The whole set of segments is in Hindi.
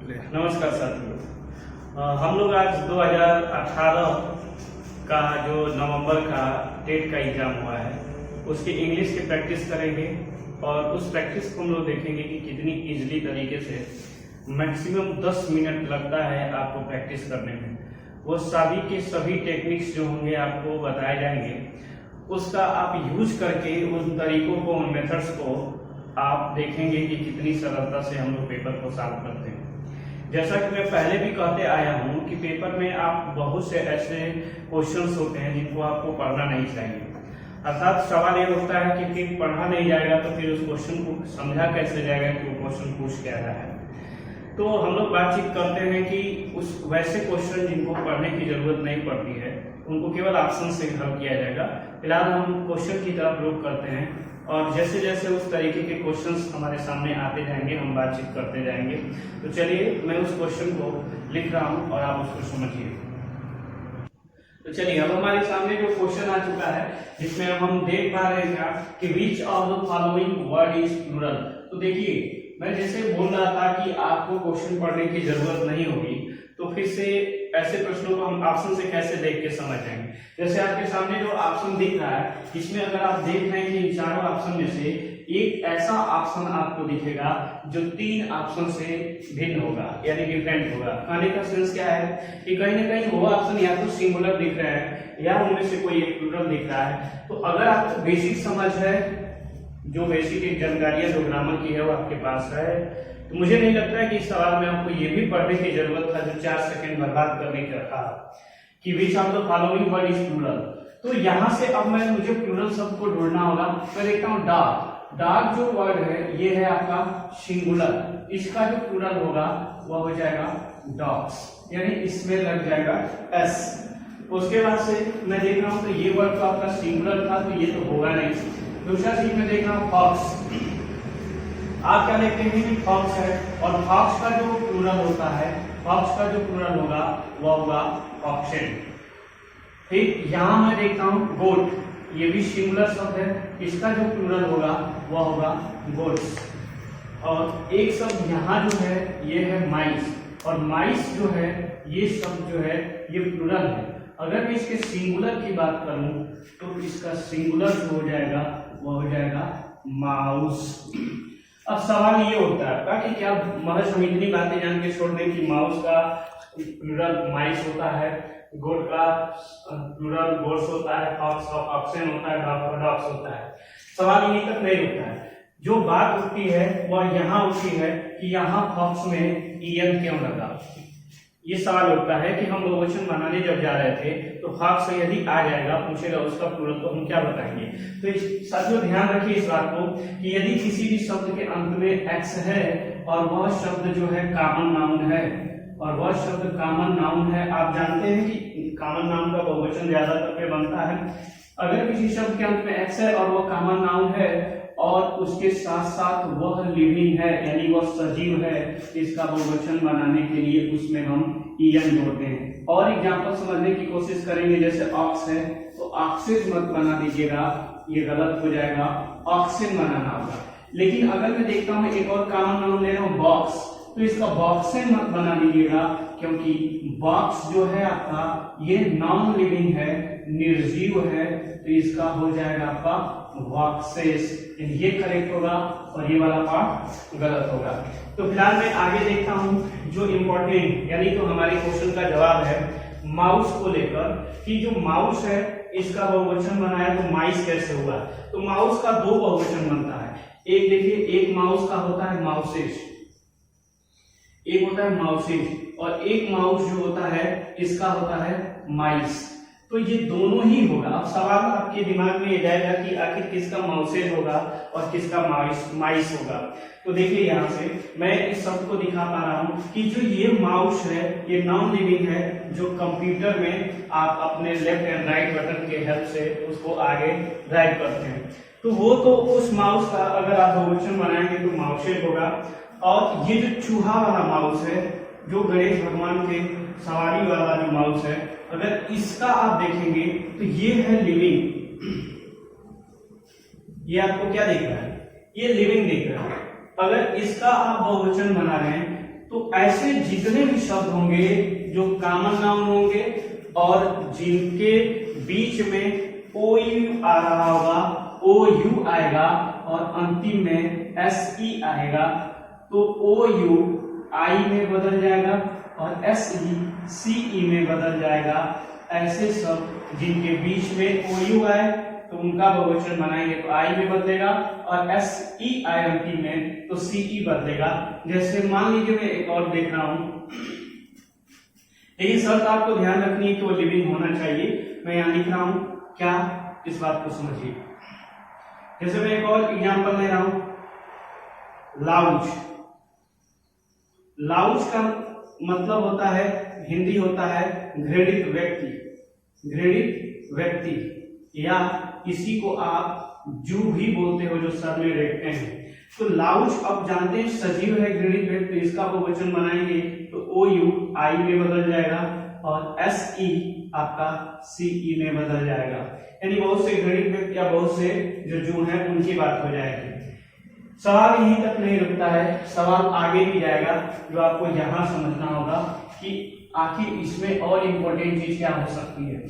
नमस्कार साथियों। हम लोग आज 2018 का जो नवंबर का टेट का एग्जाम हुआ है उसकी इंग्लिश की प्रैक्टिस करेंगे और उस प्रैक्टिस को हम लोग देखेंगे कि कितनी इजीली तरीके से मैक्सिमम 10 मिनट लगता है आपको प्रैक्टिस करने में। वो सभी के सभी टेक्निक्स जो होंगे आपको बताए जाएंगे, उसका आप यूज करके उन तरीकों को, उन मेथड्स को आप देखेंगे कि कितनी सरलता से हम लोग पेपर को सॉल्व करते हैं। जैसा कि मैं पहले भी कहते आया हूं कि पेपर में आप बहुत से ऐसे क्वेश्चंस होते हैं जिनको आपको पढ़ना नहीं चाहिए। अर्थात सवाल ये होता है कि फिर पढ़ा नहीं जाएगा तो फिर उस क्वेश्चन को समझा कैसे जाएगा कि वो क्वेश्चन पूछ क्या रहा है। तो हम लोग बातचीत करते हैं कि उस वैसे क्वेश्चन जिनको पढ़ने की जरूरत नहीं पड़ती है उनको केवल ऑप्शन से हल किया जाएगा। फिलहाल हम क्वेश्चन की तरफ रुख करते हैं और जैसे जैसे उस तरीके के क्वेश्चंस हमारे सामने आते जाएंगे हम बातचीत करते जाएंगे। तो चलिए मैं उस क्वेश्चन को लिख रहा हूं और आप उसको समझिए। तो चलिए अब हमारे सामने जो क्वेश्चन आ चुका है जिसमें हम देख पा रहे हैं कि which of the following word is plural. तो देखिए मैं जैसे बोल रहा था कि आपको क्वेश्चन पढ़ने की जरूरत नहीं होगी, तो फिर से ऐसे प्रश्नों को हम ऑप्शन से कैसे देख के समझ जाएंगे। जैसे आपके सामने जो ऑप्शन दिख रहा है इसमें अगर आप देख रहे हैं कि इन चारों ऑप्शन में से एक ऐसा ऑप्शन आपको दिखेगा जो 3 ऑप्शन से भिन्न होगा, यानी डिफरेंट होगा। कहने का सेंस क्या है कि कहीं ना कहीं वो ऑप्शन या तो सिंगुलर दिख रहा है या उनमें से कोई एक प्लूरल दिख रहा है। तो अगर आपको बेसिक समझ है, जो बेसिक एक जानकारियां जो ग्रामर की है वो आपके पास है, तो मुझे नहीं लगता है कि इस सवाल में आपको ये भी पढ़ने की जरूरत था जो 4 सेकंड बर्बाद करने का था कि which of the following word is plural. तो यहां से अब मुझे प्लूरल शब्द को ढूंढना होगा। मैं देखता हूं डॉग। डॉग जो वर्ड है ये है आपका सिंगुलर, इसका जो प्लूरल होगा वह हो जाएगा डॉग्स, यानी इसमें लग जाएगा एस। उसके बाद से मैं देख रहा हूं तो ये वर्ड तो आपका सिंगुलर था तो ये तो होगा नहीं। दूसरा चीज मैं देख रहा हूं फॉक्स। आप क्या देखते हैं कि फॉक्स है और फॉक्स का जो प्लूरल होता है, फॉक्स का जो प्लूरल होगा वह होगा फॉक्सेन। ठीक, यहां मैं देखता हूं गोट, ये भी सिंगुलर शब्द है, इसका जो प्लूरल होगा वह होगा गोट्स। और एक शब्द यहाँ जो है ये है माइस, और माइस जो है ये शब्द जो है ये प्लूरल है। अगर मैं इसके सिंगुलर की बात करूं तो इसका सिंगुलर जो हो जाएगा वह हो जाएगा माउस। अब सवाल ये होता है कि क्या महज हम इतनी बातें जान के छोड़ दें कि माउस का प्लूरल माइस होता है, गोट का प्लूरल गोट्स होता है, फॉक्स का फॉक्सेन होता है, डॉग का डॉग्स होता है। सवाल यहीं तक नहीं होता है। जो बात उठती है वह यहाँ उठती है कि यहाँ फॉक्स में ईएन क्यों लगा। ये सवाल उठता है कि हम बहुवचन बनाने जब जा रहे थे तो फॉक्स यदि आ जाएगा, पूछेगा उसका प्लूरल, तो हम क्या बताएंगे। तो साथियों ध्यान रखिए इस बात को कि यदि किसी भी शब्द के अंत में एक्स है और वह शब्द जो है कॉमन नाउन है, और वह शब्द कॉमन नाउन है, आप जानते हैं कि कॉमन नाउन का बहुवचन ज्यादातर पे बनता है। अगर किसी शब्द के अंत में एक्स है और वह कॉमन नाउन है और उसके साथ साथ वह लिविंग है यानी वह सजीव है, इसका बहुवचन बनाने के लिए उसमें हम ईएन जोड़ते हैं। और एग्जांपल समझने की कोशिश करेंगे, जैसे ऑक्स है तो ऑक्सेज मत बना दीजिएगा, ये गलत हो जाएगा, ऑक्सीजन बनाना होगा। लेकिन अगर मैं देखता हूं एक और कॉमन नाउन ले रहा हूं बॉक्स, तो इसका बॉक्सेन मत बना दीजिएगा, क्योंकि बॉक्स जो है आपका ये नॉन लिविंग है, निर्जीव है, तो इसका हो जाएगा आपका बॉक्सेस। ये करेक्ट होगा और ये वाला पार्ट गलत होगा। तो फिलहाल मैं आगे देखता हूं जो इम्पोर्टेंट यानी तो हमारे क्वेश्चन का जवाब है माउस को लेकर, कि जो माउस है इसका बहुवचन बनाया तो माइस कैसे हुआ। तो माउस का 2 बहुवचन बनता है। एक देखिए, एक माउस का होता है माउसेस, एक होता है माउसेस, और एक माउस जो होता है इसका होता है माइस। तो ये दोनों ही होगा। अब सवाल आपके दिमाग में ये जाएगा कि आखिर किसका माउसेज होगा और किसका माइस होगा। तो देखिए यहाँ से मैं इस शब्द को दिखा पा रहा हूँ कि जो ये माउस है ये नॉन लिविंग है, जो कंप्यूटर में आप अपने लेफ्ट एंड राइट बटन के हेल्प से उसको आगे ड्राइव करते हैं। तो वो तो उस माउस का अगर आप बहुवचन बनाएंगे तो माउसेज होगा। और ये जो चूहा वाला माउस है, जो गणेश भगवान के सवारी वाला जो माउस है, अगर इसका आप देखेंगे तो ये है लिविंग। ये आपको क्या दिख रहा है, ये लिविंग दिख रहा है। अगर इसका आप बहुवचन बना रहे हैं तो ऐसे जितने भी शब्द होंगे जो कॉमन नाउन होंगे और जिनके बीच में ओ यू आ रहा होगा, ओ यू आएगा और अंतिम में एस ई आएगा, तो ओ यू आई में बदल जाएगा और एस ई सी ई में बदल जाएगा। ऐसे शब्द जिनके बीच में ओ यू आए तो उनका बहुवचन बनाएंगे तो आई में बदलेगा और एस ई आए अंतिम में तो सी ई बदलेगा। जैसे मान लीजिए मैं एक और देख रहा हूं, लेकिन शर्त आपको ध्यान रखनी है कि वो लिविंग होना चाहिए। मैं यहाँ लिख रहा हूं, क्या इस बात को समझिए। जैसे मैं एक और एग्जांपल ले रहा हूं, लाउज। लाउज का मतलब होता है, हिंदी होता है घृणित व्यक्ति। घृणित व्यक्ति या किसी को आप जू भी बोलते हो जो सर में रेखते हैं। तो लाउज अब जानते हैं सजीव है घृणित व्यक्ति, इसका बहुवचन बनाएंगे तो ओ यू आई में बदल जाएगा और एस ई आपका सी ई में बदल जाएगा। यानी बहुत से घृणित व्यक्ति या बहुत से जो जू हैं उनकी बात हो जाएगी। सवाल यहीं तक नहीं रुकता है, सवाल आगे भी जाएगा जो आपको यहां समझना होगा कि आखिर इसमें और इम्पोर्टेंट चीज क्या हो सकती है।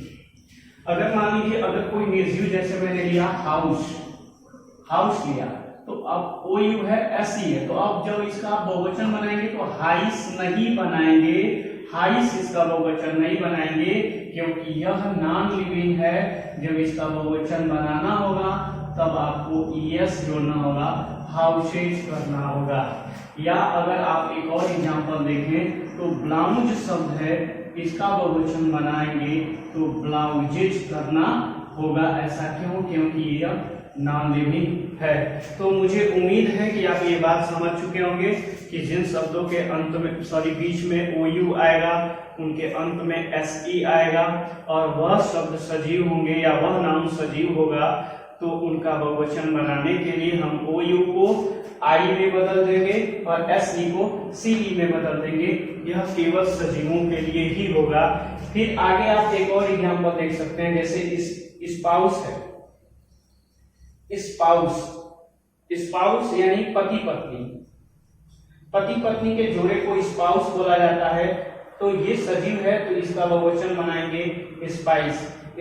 अगर मान लीजिए अगर कोई निर्जीव, जैसे मैंने लिया हाउस, हाउस लिया तो अब ओ यू है एस ई है, तो अब जब इसका आप बहुवचन बनाएंगे तो हाइस नहीं बनाएंगे, हाइस इसका बहुवचन नहीं बनाएंगे क्योंकि यह नॉन लिविंग है। जब इसका बहुवचन बनाना होगा तब आपको ईएस जोड़ना होगा, हाउसेज करना होगा। या अगर आप एक और एग्जांपल देखें तो ब्लाउज शब्द है, इसका बहुवचन बनाएंगे तो ब्लाउजेज करना होगा। ऐसा क्यों? क्योंकि यह नॉन लिविंग है। तो मुझे उम्मीद है कि आप ये बात समझ चुके होंगे कि जिन शब्दों के अंत में बीच में ओ यू आएगा उनके अंत में एस ई आएगा और वह शब्द सजीव होंगे या वह नाउन सजीव होगा तो उनका बहुवचन बनाने के लिए हम ओ यू को आई में बदल देंगे और एस ई को सी ई में बदल देंगे। यह केवल सजीवों के लिए ही होगा। फिर आगे आप एक और एग्जांपल देख सकते हैं, जैसे स्पाउस है। स्पाउस, स्पाउस यानी पति पत्नी, पति पत्नी के जोड़े को स्पाउस बोला जाता है। तो ये सजीव है तो इसका बहुवचन बनाएंगे स्पाइस।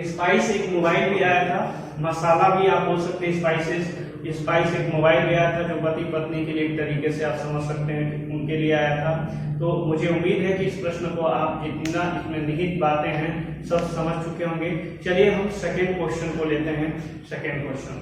स्पाइस एक मोबाइल भी आया था, मसाला भी आप बोल सकते हैं स्पाइसेस। स्पाइस एक मोबाइल भी आया था जो पति पत्नी के लिए एक तरीके से आप समझ सकते हैं उनके लिए आया था। तो मुझे उम्मीद है कि इस प्रश्न को आप जितना इसमें निहित बातें हैं सब समझ चुके होंगे। चलिए हम सेकेंड क्वेश्चन को लेते हैं। सेकेंड क्वेश्चन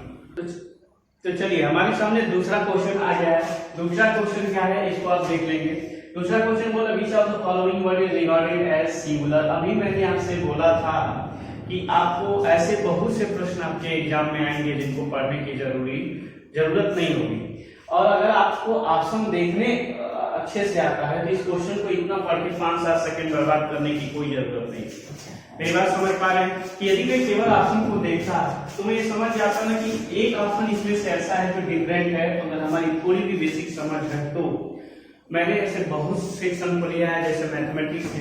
तो चलिए हमारे सामने दूसरा क्वेश्चन आ गया है। दूसरा क्वेश्चन क्या है इसको आप देख लेंगे। दूसरा क्वेश्चन बोला which of the following word is regarded as singular. अभी मैंने आपसे बोला था कि आपको ऐसे बहुत से प्रश्न आपके एग्जाम में आएंगे जिनको पढ़ने की जरूरत नहीं होगी। और अगर आपको ऑप्शन देखने अच्छे से आता है तो इस क्वेश्चन को इतना पढ़ के 5-7 सेकंड बर्बाद करने की कोई जरूरत नहीं। मेरी बात समझ पा रहे हैं कि यदि मैं केवल ऑप्शन को देखता तो मैं ये समझ जाता ना कि एक ऑप्शन इसमें से ऐसा है जो डिफरेंट है। अगर हमारी थोड़ी भी बेसिक समझ है तो मैंने ऐसे बहुत सेक्शन को लिया है, जैसे मैथमेटिक्स,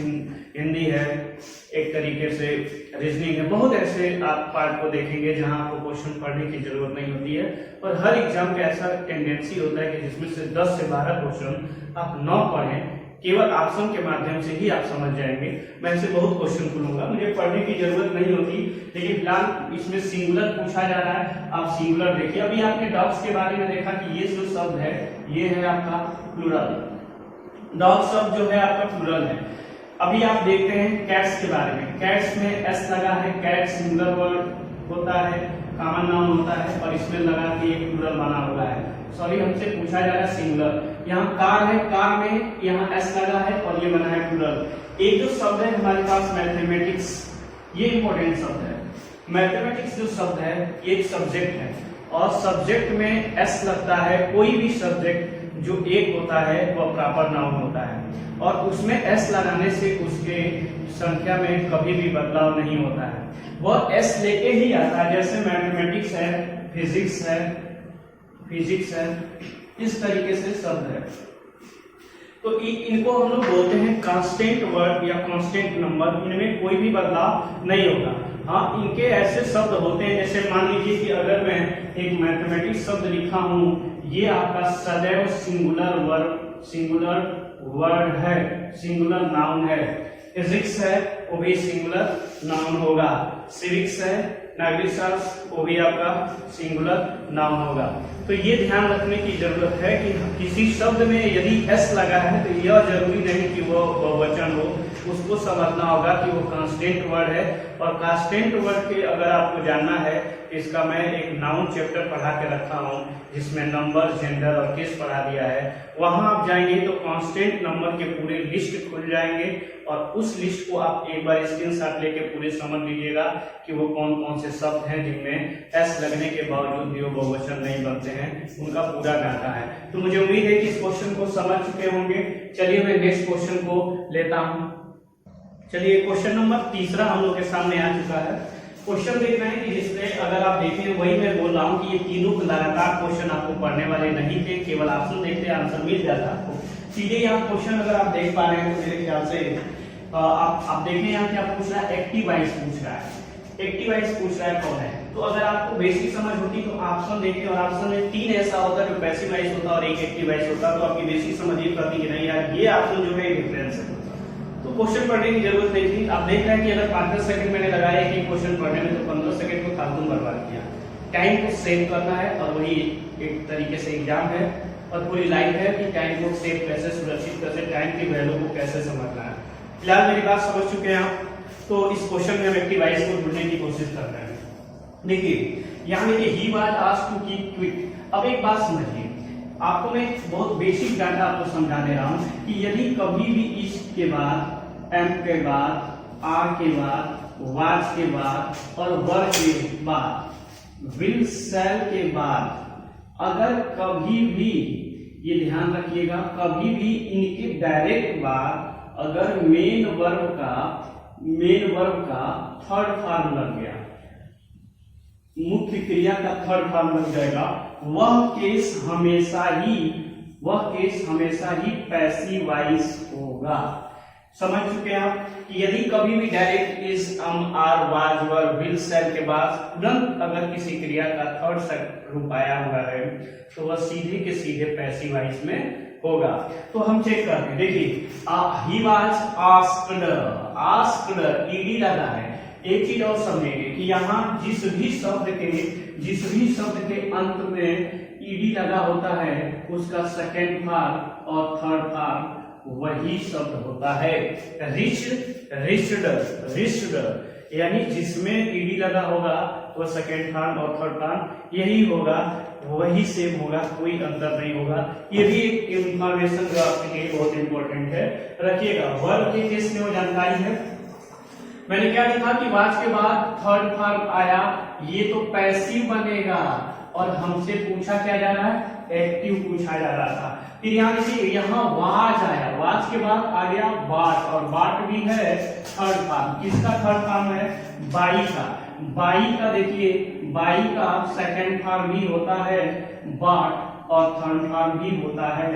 हिंदी है, एक तरीके से रीजनिंग है। बहुत ऐसे आप पार्ट को देखेंगे जहां आपको क्वेश्चन पढ़ने की जरूरत नहीं होती है। और हर एग्जाम का ऐसा टेंडेंसी होता है कि जिसमें से 10 से 12 क्वेश्चन आप न पढ़ें, केवल ऑप्शन के माध्यम से ही आप समझ जाएंगे। मैं ऐसे बहुत क्वेश्चन खुलूंगा, मुझे पढ़ने की जरूरत नहीं होती, लेकिन फिलहाल इसमें सिंगुलर पूछा जा रहा है, आप सिंगुलर देखिए। अभी आपने डॉग्स के बारे में देखा कि ये जो शब्द है ये है आपका प्लूरल। डॉग शब्द जो है आपका प्लूरल है। अभी आप देखते हैं कैट्स के बारे में। कैट्स में एस लगा है, कैट सिंगुलर वर्ड होता है, कॉमन नाउन होता है और इसमें लगा के एक प्लूरल बना हुआ है। सॉरी, हमसे पूछा जा रहा है सिंगुलर। यहाँ कार है, कार में यहाँ एस लगा है और ये बना है प्लूरल। एक जो शब्द है हमारे पास मैथमेटिक्स, ये इंपॉर्टेंट शब्द है। मैथमेटिक्स जो शब्द है ये एक सब्जेक्ट है और सब्जेक्ट में एस लगता है। कोई भी सब्जेक्ट जो एक होता है वह प्रॉपर नाउन होता है और उसमें एस लगाने से उसके संख्या में कभी भी बदलाव नहीं होता है, वह एस लेके ही आता है। जैसे मैथमेटिक्स है, फिजिक्स है, इस तरीके से शब्द है। तो इनको हम लोग बोलते हैं कांस्टेंट वर्ड या कांस्टेंट नंबर, इनमें कोई भी बदलाव नहीं होगा। हाँ, इनके ऐसे शब्द होते हैं, जैसे मान लीजिए कि अगर मैं एक मैथमेटिक्स शब्द लिखा हूं, ये आपका सदैव सिंगुलर वर्ड है, सिंगुलर नाउन है। फिजिक्स है वो भी सिंगुलर नाउन होगा। सिविक्स है, नागरिक शास्त्र, वो भी आपका सिंगुलर नाउन होगा। तो ये ध्यान रखने की जरूरत है कि किसी शब्द में यदि एस लगा है तो यह जरूरी नहीं कि वो बहुवचन हो, उसको समझना होगा कि वो कांस्टेंट वर्ड है। और कांस्टेंट वर्ड के अगर आपको जानना है, इसका मैं एक नाउन चैप्टर पढ़ा के रखा हूँ जिसमें नंबर, जेंडर और केस पढ़ा दिया है। वहां आप जाएंगे तो कांस्टेंट नंबर के पूरे लिस्ट खुल जाएंगे और उस लिस्ट को आप एक बार स्क्रीनशॉट लेके पूरे समझ लीजिएगा कि वो कौन कौन से शब्द हैं जिनमें एस लगने के बावजूद भी वो बहुवचन नहीं बनते हैं, उनका पूरा डाटा है। तो मुझे उम्मीद है कि इस क्वेश्चन को समझ चुके होंगे। चलिए मैं नेक्स्ट क्वेश्चन को लेता हूं। चलिए क्वेश्चन नंबर 3 हम लोग के सामने आ चुका है। क्वेश्चन देख रहे हैं कि जिसमें अगर आप देखें, वही मैं बोल रहा हूँ कि ये तीनों लगातार क्वेश्चन आपको पढ़ने वाले नहीं थे, केवल ऑप्शन देखते आंसर मिल जाता आपको। सीधे यहाँ क्वेश्चन अगर आप देख पा रहे हैं तो मेरे ख्याल से आप देखें यहाँ क्या पूछ रहा है, एक्टिव वाइज पूछ रहा है। एक्टिव वाइज पूछ रहा है कौन है। तो अगर आपको बेसिक समझ होती तो ऑप्शन देखें, और ऑप्शन में 3 ऐसा होता है जो पैसिव वाइज होता है और एक एक्टिव वाइज होता है, तो आपकी बेसिक समझ ये करती कि नहीं यार ये ऑप्शन जो है डिफरेंस है, तो क्वेश्चन पढ़ने की जरूरत नहीं थी। आप देख रहे हैं कि अगर 5 सेकंड मैंने लगाया कि क्वेश्चन पढ़ने में, तो 15 सेकंड को फालतू बर्बाद किया। टाइम को सेव करना है और वही एक तरीके से एग्जाम है और पूरी लाइफ है कि टाइम को सेव कैसे, सुरक्षित कैसे, टाइम की वैल्यू को कैसे समझना है। फिलहाल मेरी बात समझ चुके हैं आप। तो इस क्वेश्चन में हम एक्टिव वाइज को ढूंढने की कोशिश कर रहे हैं। देखिए यहाँ देखिए he was asked to keep quit. अब एक बात समझिए, आपको मैं बहुत बेसिक डाटा आपको समझा दे रहा हूँ कि यदि कभी भी इस के बाद, एम के बाद, आर के बाद, वाज के बाद और वर के बाद, विल, शैल के बाद अगर कभी भी, ये ध्यान रखिएगा, कभी भी इनके डायरेक्ट बाद अगर मेन वर्ब का थर्ड फॉर्म लग गया, मुख्य क्रिया का थर्ड फॉर्म लग जाएगा, वह केस हमेशा ही पैसिव वॉइस होगा। समझ चुके हैं आप कि यदि कभी भी direct is, are, was, were, will, shall के बाद तुरंत अगर किसी क्रिया का थर्ड रूप आया हुआ है तो वह सीधे के सीधे पैसिव वॉइस में होगा। तो हम चेक करते हैं। देखिए ही वाज आस्क्ड, ईडी लगा है। एक चीज और समझेंगे कि यहाँ जिस भी शब्द के अंत में ईडी लगा होता है उसका सेकेंड फॉर्म और थर्ड फॉर्म वही शब्द होता है। रिच्ड, यानी जिसमें ईडी लगा होगा वो सेकेंड फॉर्म और थर्ड फॉर्म यही होगा, वही सेम होगा, कोई अंतर नहीं होगा। ये भी एक इंफॉर्मेशन जो आपके लिए बहुत इंपॉर्टेंट है, रखिएगा। वर्ब के केस में वो जानकारी है। मैंने क्या लिखा कि वाज के बाद थर्ड फॉर्म आया, ये तो पैसिव बनेगा और हमसे पूछा क्या जा रहा है, एक्टिव पूछा जा रहा था। फिर यहाँ देखिए यहाँ वाज आया, वाज के बाद आ गया बाट, और बाट भी है थर्ड फॉर्म। किसका थर्ड फॉर्म है, बाई का देखिए, बाई का सेकंड फॉर्म भी होता है बाट और थर्ड फॉर्म भी होता है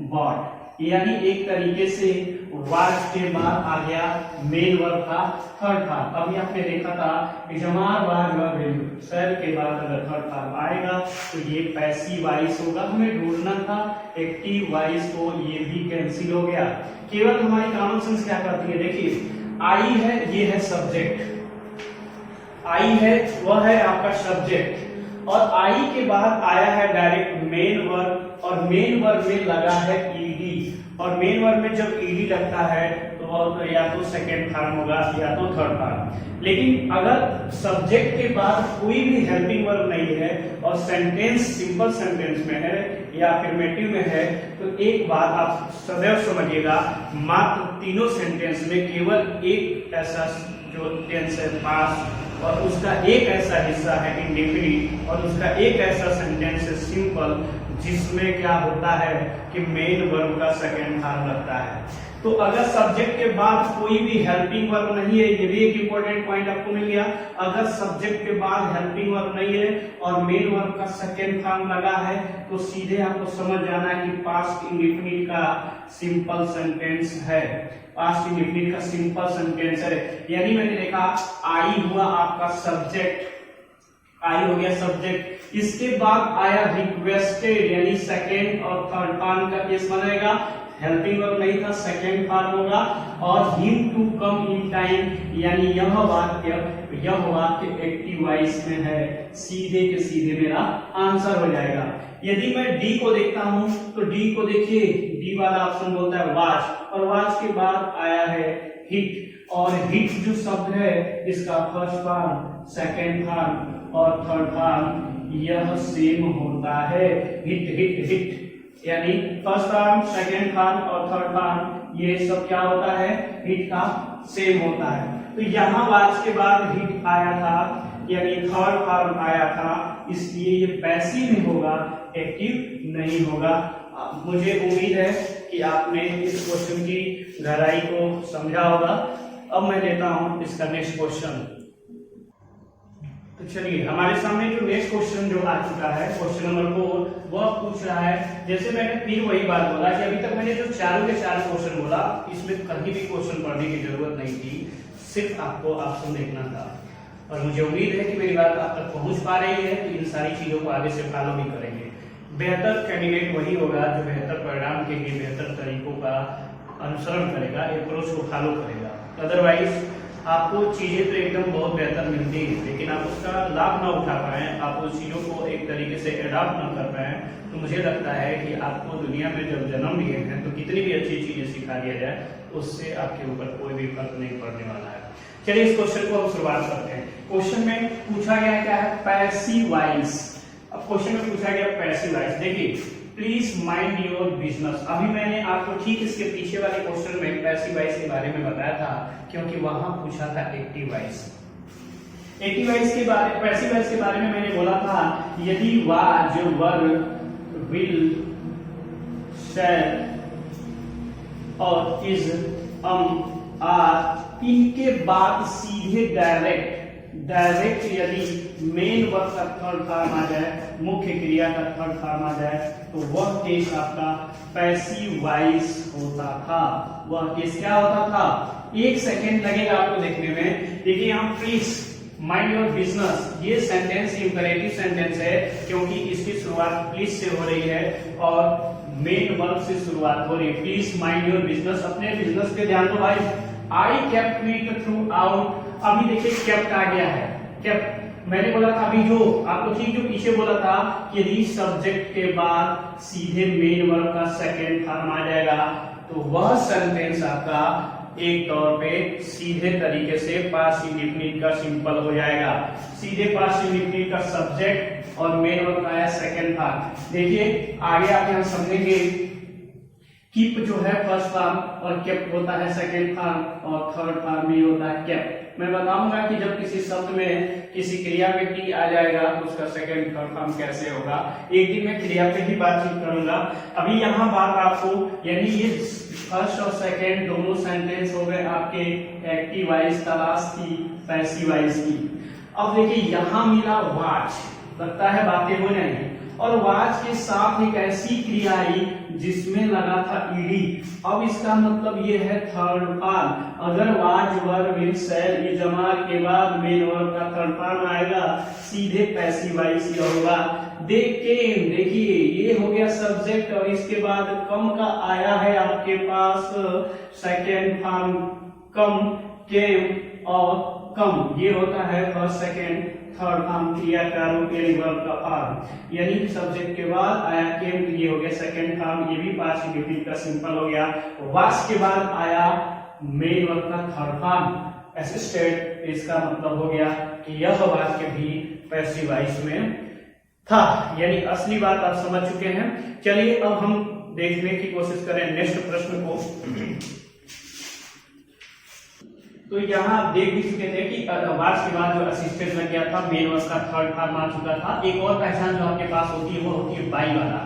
बॉट। यानी एक तरीके से वाज के बाद आ गया मेन वर्ब का थर्ड फॉर्म। अभी आपने देखा था कि जमार वाज वर्ब शैल के बाद अगर थर्ड फॉर्म आएगा तो ये पैसिव वॉइस होगा। हमें ढूंढना था एक्टिव वॉइस को, ये भी कैंसिल हो गया। केवल हमारी कॉमन सेंस क्या करती है, देखिए आई है, ये है सब्जेक्ट, आई है वह है आपका सब्जेक्ट, और आई के बाद आया है डायरेक्ट मेन वर्ब, और मेन वर्ब में लगा है ईडी, और मेन वर्ब में जब ईडी लगता है तो वह या तो सेकेंड फॉर्म होगा या तो थर्ड फॉर्म। लेकिन अगर सब्जेक्ट के बाद कोई भी हेल्पिंग वर्ब नहीं है और सेंटेंस सिंपल सेंटेंस में है या अफर्मेटिव में है, तो एक बात आप सदैव समझिएगा, मात्र तीनों सेंटेंस में केवल एक ऐसा जो टेंस है पास्ट, और उसका एक ऐसा हिस्सा है इंडेफिनिट, और उसका एक ऐसा सेंटेंस है सिंपल, जिसमें क्या होता है कि मेन वर्ब का सेकेंड फॉर्म लगता है। तो अगर सब्जेक्ट के बाद कोई भी हेल्पिंग वर्ब नहीं है, ये भी एक इंपॉर्टेंट पॉइंट आपको मिल गया। अगर सब्जेक्ट के बाद हेल्पिंग वर्ब नहीं है और मेन वर्ब का सेकेंड फॉर्म लगा है तो सीधे आपको समझ जाना है कि पास्ट इंडेफिनिट का सिंपल सेंटेंस है, पास्ट इंडेफिनिट का सिंपल सेंटेंस है। यानी मैंने देखा आई हुआ आपका सब्जेक्ट, आई हो गया सब्जेक्ट, इसके बाद आया रिक्वेस्टेड, यानी सेकेंड और थर्ड फॉर्म का केस बनेगा, हेल्पिंग वर्ब नहीं था, सेकेंड फॉर्म होगा। और him to come in time, यानी यह वाक्य एक्टिव वॉइस में है, सीधे के सीधे मेरा आंसर हो जाएगा। यदि मैं डी को देखता हूं तो डी को देखिए, डी वाला ऑप्शन बोलता है वॉच, और वॉच के बाद आया है हिट, और हिट जो शब्द है इसका फर्स्ट फॉर्म, सेकेंड फॉर्म और थर्ड फॉर्म यह सेम होता है, हिट हिट हिट, यानी फर्स्ट फॉर्म, सेकेंड फॉर्म और थर्ड फॉर्म ये सब क्या होता है, हिट का सेम होता है। तो यहाँ वॉच के बाद हिट आया था, यानी थर्ड फॉर्म आया था, इसलिए ये पैसिव में होगा, एक्टिव नहीं होगा। मुझे उम्मीद है कि आपने इस क्वेश्चन की गहराई को समझा होगा। अब मैं लेता हूं इसका नेक्स्ट क्वेश्चन। तो चलिए, हमारे सामने जो नेक्स्ट क्वेश्चन जो आ चुका है, क्वेश्चन नंबर 4, वह पूछ रहा है, जैसे मैंने फिर वही बात बोला कि अभी तक मैंने जो चारों के चार क्वेश्चन बोला, इसमें कहीं भी क्वेश्चन पढ़ने की जरूरत नहीं थी, सिर्फ आपको ऑप्शन देखना था। और मुझे उम्मीद है कि मेरी बात आप तक पहुंच पा रही है, तो इन सारी चीजों को आगे से फॉलो भी करेंगे। बेहतर कैंडिडेट वही होगा जो बेहतर परिणाम के लिए बेहतर तरीकों का अनुसरण करेगा, अप्रोच को फॉलो करेगा। अदरवाइज आपको चीजें तो एकदम बहुत बेहतर मिलती है, लेकिन आप उसका लाभ ना उठा पाए, आप उस चीजों को एक तरीके से एडॉप्ट ना कर पाए, तो मुझे लगता है कि आपको दुनिया में जब जन्म लिए हैं तो कितनी भी अच्छी चीजें सिखा दिया जाए, उससे आपके ऊपर कोई भी फर्क नहीं पड़ने वाला है। चलिए, इस क्वेश्चन को हम शुरुआत करते हैं। क्वेश्चन में पूछा गया क्या है, पैसिव वॉइस। अब क्वेश्चन में पूछा गया पैसिव वॉइस। देखिए, प्लीज माइंड योर बिजनेस। अभी मैंने आपको ठीक इसके पीछे वाले क्वेश्चन में पैसिव वॉइस के बारे में बताया था, क्योंकि वहां पूछा था एक्टिव वॉइस। एक्टिव वॉइस के बारे, पैसिव वॉइस के बारे में मैंने बोला था, यदि वाज, वर, विल, शैल और इज, आर, इनके बाद सीधे डायरेक्ट यदि मेन वर्ब का थर्ड फॉर्म आ जाए, मुख्य क्रिया का थर्ड फॉर्म आ जाए, तो वह केस आपका पैसिव वॉइस होता था। वह केस क्या होता था, एक सेकेंड लगेगा आपको देखने में। देखिए यहाँ प्लीज माइंड योर बिजनेस, ये सेंटेंस इंपरेटिव सेंटेंस है, क्योंकि इसकी शुरुआत प्लीज से हो रही है और मेन वर्ब से शुरुआत हो रही है। प्लीज माइंड योर बिजनेस, अपने बिजनेस पे ध्यान दो भाई। I kept it through out, अभी देखिए केप्ट आ गया है, केप्ट मैंने बोला था अभी, जो आपको ठीक जो पीछे बोला था, यदि सब्जेक्ट के बाद सीधे मेन वर्ब का सेकेंड फॉर्म आ जाएगा, तो वह सेंटेंस आपका एक तौर पे सीधे तरीके से पास्ट इंडेफिनिट का सिंपल हो जाएगा। सीधे पास्ट इंडेफिनिट का सब्जेक्ट और मेन वर्ब का है सेकेंड फॉर्म। देखिए आगे आके हम समझेंगे, कीप जो है फर्स्ट फॉर्म और केप्ट होता है सेकेंड फॉर्म, और थर्ड फॉर्म भी होता है केप्ट। मैं बताऊंगा कि जब किसी शब्द में किसी क्रिया में टी आ जाएगा तो उसका सेकेंड थर्ड फॉर्म कैसे होगा, एक दिन मैं क्रिया पे ही बातचीत करूंगा। अभी यहाँ बात आपको, यानी ये फर्स्ट और सेकेंड दोनों सेंटेंस हो गए आपके एक्टिव वॉइस, तलाश की पैसिव वॉइस की। अब देखिए यहाँ मिला वाच, लगता है बातें हो जाएंगी, और वाच के साथ एक ऐसी क्रिया आई जिसमें लगा था ईडी। अब इसका मतलब ये है थर्ड फॉर्म। अगर was, were, will, shall, is, are के बाद मेन वर्ब का थर्ड फॉर्म आएगा, सीधे पैसिव वॉइस होगा। देखिए ये हो गया सब्जेक्ट, और इसके बाद कम का आया है आपके पास सेकेंड फॉर्म, कम, केम और कम, ये होता है फर्स्ट सेकेंड थर्ड फॉर्म क्रिया का रूप, वर्ब का फॉर्म। यानी सब्जेक्ट के बाद आया केम, ये हो गया सेकेंड फॉर्म, ये भी पास्ट इंडेफिनिट का सिंपल हो गया। वाज के बाद आया मेन वर्ब का थर्ड फॉर्म असिस्टेड, इसका मतलब हो गया कि यह वाक्य भी पैसिव वॉइस में था। यानी असली बात आप समझ चुके हैं। चलिए अब हम देखने की कोशिश करें नेक्स्ट प्रश्न को। तो यहाँ आप देख भी चुके थे कि वाज के बाद जो असिस्टेंट लग गया था, मेन वर्ब का थर्ड फॉर्म आ चुका था। एक और पहचान जो आपके पास होती है वो होती है बाई वाला।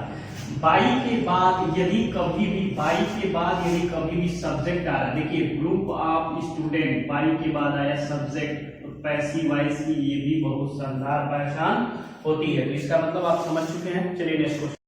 बाई के बाद यदि कभी भी सब्जेक्ट आ रहा है, देखिए ग्रुप ऑफ स्टूडेंट, बाई के बाद आया सब्जेक्ट, तो पैसिव वॉइस की ये भी बहुत शानदार पहचान होती है। तो इसका मतलब आप समझ चुके हैं। चलिए नेक्स्ट क्वेश्चन।